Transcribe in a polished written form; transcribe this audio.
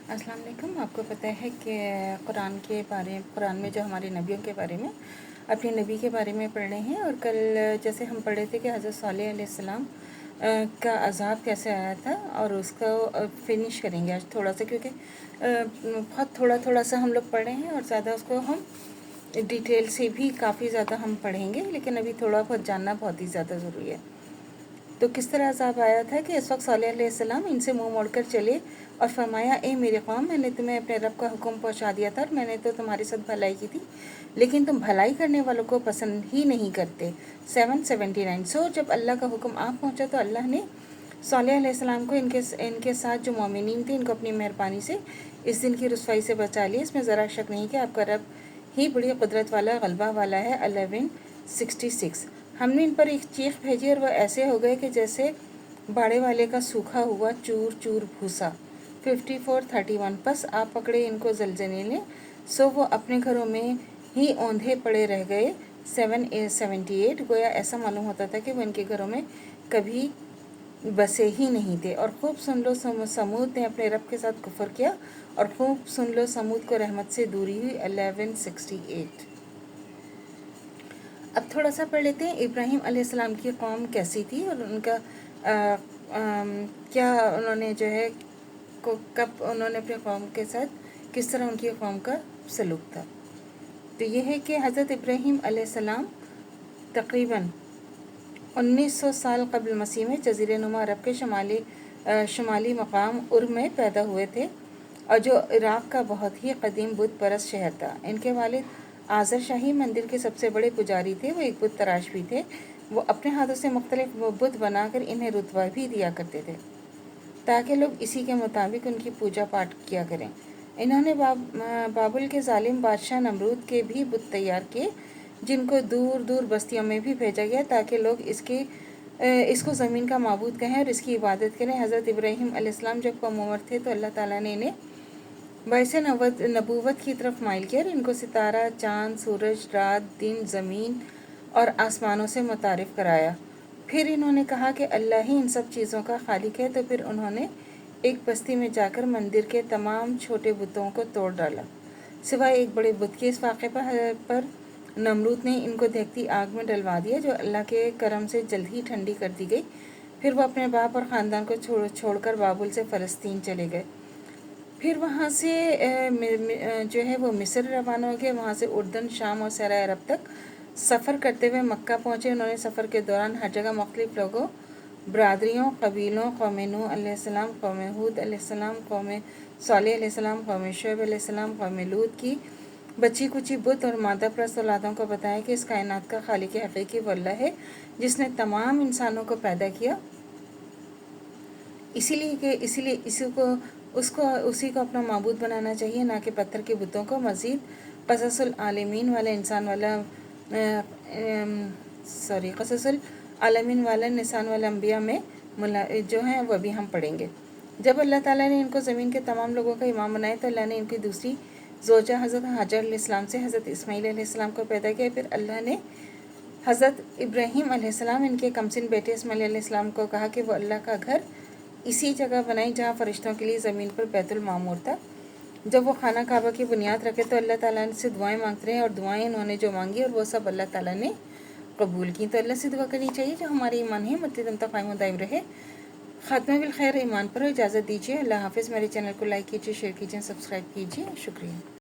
अस्सलाम वालेकुम। आपको पता है कि कुरान में जो हमारे नबियों के बारे में अपने नबी के बारे में पढ़ रहे हैं। और कल जैसे हम पढ़ रहे थे कि हज़रत सालेह अलैहिस्सलाम का अज़ाब कैसे आया था, और उसको फिनिश करेंगे आज थोड़ा सा, क्योंकि बहुत थोड़ा सा हम लोग पढ़ रहे हैं और ज़्यादा उसको हम डिटेल से भी काफ़ी ज़्यादा हम पढ़ेंगे, लेकिन अभी थोड़ा बहुत जानना बहुत ही ज़्यादा ज़रूरी है। तो किस तरह अज़ाब आया था कि इस वक्त सालेह अलैहिस्सलाम इनसे मुंह मोड़कर चले और फरमाया, ए मेरे कौम, मैंने तुम्हें अपने रब का हुक्म पहुंचा दिया था और मैंने तो तुम्हारे साथ भलाई की थी, लेकिन तुम भलाई करने वालों को पसंद ही नहीं करते। 779। सो जब अल्लाह का हुक्म आ पहुंचा तो अल्लाह ने सालेह अलैहिस्सलाम को इनके साथ जो मोमिनीन थे इनको अपनी मेहरबानी से इस दिन की रुसवाई से बचा लिया। इसमें ज़रा शक नहीं कि आपका रब ही बड़ी कुदरत वाला, गलबा वाला है। 1166। हमने इन पर एक चीख भेजी और वह ऐसे हो गए कि जैसे बाड़े वाले का सूखा हुआ चूर चूर भूसा। 5431। बस आप पकड़े इनको ज़लज़ले ने, सो वो अपने घरों में ही औंधे पड़े रह गए। 778। गोया ऐसा मालूम होता था कि वो इनके घरों में कभी बसे ही नहीं थे। और खूब सुन लो समूद ने अपने रब के साथ कुफर किया, और खूब सुन लो समूद को रहमत से दूरी हुई। 1168। अब थोड़ा सा पढ़ लेते हैं इब्राहीम अलैहिस्सलाम की कौम कैसी थी और उनका क्या उन्होंने जो है कब उन्होंने अपने कौम के साथ किस तरह उनकी कौम का सलूक था। तो ये है कि हज़रत इब्राहीम अलैहिस्सलाम तकरीबन 1900 साल कबल मसीह में जज़ीरे नुमा अरब के शुमाली मकाम उर में पैदा हुए थे, और जो इराक़ का बहुत ही कदीम बुत परस्त शहर था। इनके वालिद आज़र शाही मंदिर के सबसे बड़े पुजारी थे। वो एक बुत तराश भी थे। वो अपने हाथों से मुख्तलिफ बुत बनाकर इन्हें रुतबा भी दिया करते थे ताकि लोग इसी के मुताबिक उनकी पूजा पाठ किया करें। इन्होंने बाबुल के जालिम बादशाह नमरूद के भी बुत तैयार किए, जिनको दूर दूर बस्तियों में भी भेजा गया ताकि लोग इसको ज़मीन का माबूद कहें और इसकी इबादत करें। हज़रत इब्राहीम अलैहिस्सलाम जब कम उम्र थे तो अल्लाह ताला ने इन्हें वैसे नबूवत की तरफ माइल किया और इनको सितारा, चाँद, सूरज, रात, दिन, ज़मीन और आसमानों से मुतारिफ़ कराया। फिर इन्होंने कहा कि अल्लाह ही इन सब चीज़ों का खालिक है। तो फिर उन्होंने एक बस्ती में जाकर मंदिर के तमाम छोटे बुतों को तोड़ डाला, सिवाय एक बड़े बुत के। इस वाक़े पर नमरूद ने इनको देखती आग में डलवा दिया, जो अल्लाह के करम से जल्द ही ठंडी कर दी गई। फिर वो अपने बाप और ख़ानदान को छोड़कर बाबुल से फ़लस्तीन चले गए। फिर वहाँ से जो है वो मिस्र रवाना हो गए। वहाँ से उर्दन, शाम और सरा अरब तक सफ़र करते हुए मक्का पहुँचे। उन्होंने सफ़र के दौरान हर जगह मुख्तलिफ़ लोगों, बरादरियों, कबीलों, कौम नूह अलैहिस्सलाम, कौम हूद अलैहिस्सलाम, कौम सालेह अलैहिस्सलाम, कौम शुएब अलैहिस्सलाम, कौम लूत की बच्ची कुची बुत और मादा प्रस्त औलादों को बताया कि इस कायनात का खालिक हकीकी वो अल्लाह है जिसने तमाम इंसानों को पैदा किया, इसीलिए उसी को अपना माबूद बनाना चाहिए, ना कि पत्थर के बुतों को। मज़ीद क़ससुल आलमीन वाला निसान वाला अम्बिया में जो हैं वह भी हम पढ़ेंगे। जब अल्लाह ताला ने इनको ज़मीन के तमाम लोगों का इमाम बनाया तो अल्लाह ने इनकी दूसरी ज़ोजा हज़रत हाजर अलैहिस्सलाम से हज़रत इस्माईल अलैहिस्सलाम को पैदा किया। फिर अल्लाह ने हज़रत इब्राहीम अलैहिस्सलाम इनके कमसिन बेटे इस्माईल अलैहिस्सलाम को कहा कि वो अल्लाह का घर इसी जगह बनाई जहाँ फ़रिश्तों के लिए ज़मीन पर बैतुल मामूर था। जब वो खाना काबा की बुनियाद रखे तो अल्लाह ताला से दुआएं मांगते रहे, और दुआएं इन्होंने जो मांगी और वो सब अल्लाह ताला ने कबूल की। तो अल्लाह से दुआ करनी चाहिए जो हमारे ईमान है मतलब कायम दायम रहे। ख़ात्मा बिल खैर ईमान पर इजाज़त दीजिए। अल्लाह हाफ़िज़। मेरे चैनल को लाइक कीजिए, शेयर कीजिए, सब्सक्राइब कीजिए। शुक्रिया।